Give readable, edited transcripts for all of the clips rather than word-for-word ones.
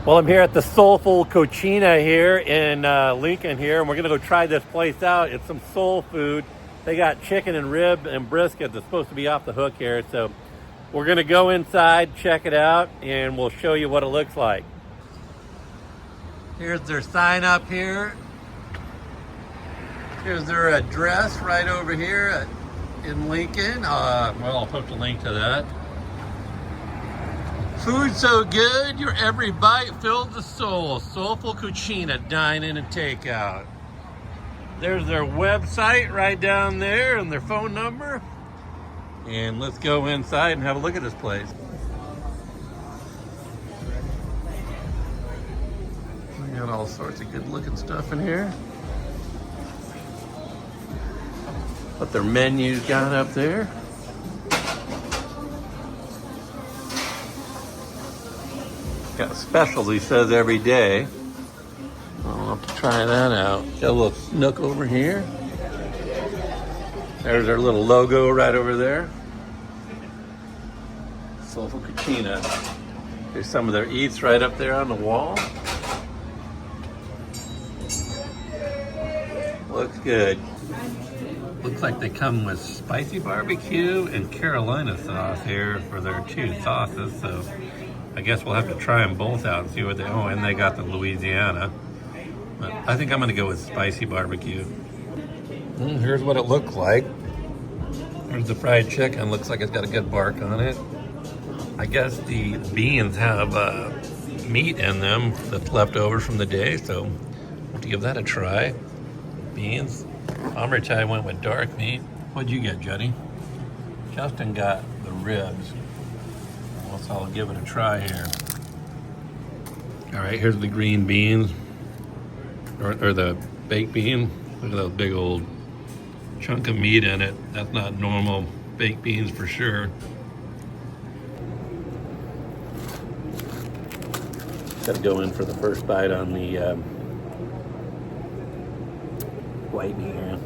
Well, I'm here at the SoulFULL Cocina here in Lincoln here, and we're gonna go try this place out. It's some soul food. They got chicken and rib and brisket that's supposed to be off the hook here. So we're gonna go inside, check it out, and we'll show you what it looks like. Here's their sign up here. Here's their address right over here in Lincoln. Well, I'll post a link to that. Food so good, your every bite fills the soul. SoulFULL Cocina, dine in and takeout. There's their website right down there and their phone number. And let's go inside and have a look at this place. We got all sorts of good looking stuff in here. What their menu's got up there. Got specials, he says, every day. I'll have to try that out. Got a little nook over here. There's our little logo right over there. SoulFULL Cocina. There's some of their eats right up there on the wall. Looks good. Looks like they come with spicy barbecue and Carolina sauce here for their two sauces. So I guess we'll have to try them both out and see what they, oh, and they got the Louisiana. But I think I'm gonna go with spicy barbecue. Here's what it looks like. There's the fried chicken, looks like it's got a good bark on it. I guess the beans have meat in them that's left over from the day, so we'll have to give that a try. Beans. Amritai went with dark meat. What'd you get, Juddy? Justin got the ribs. So I'll give it a try here. All right, here's the green beans, or the baked bean. Look at that big old chunk of meat in it. That's not normal baked beans for sure. Got to go in for the first bite on the white meat here.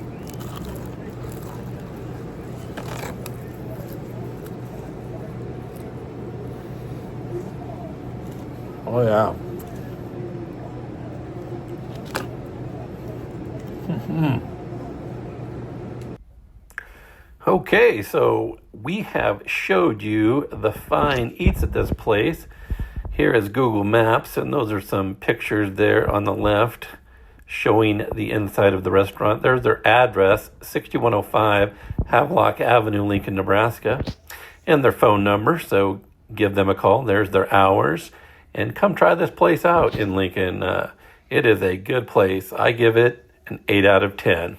Oh yeah. Okay, so we have showed you the fine eats at this place. Here is Google Maps, and those are some pictures there on the left showing the inside of the restaurant. There's their address, 6105 Havelock Avenue, Lincoln, Nebraska, and their phone number, so give them a call. There's their hours. And come try this place out in Lincoln. It is a good place. I give it an 8 out of 10.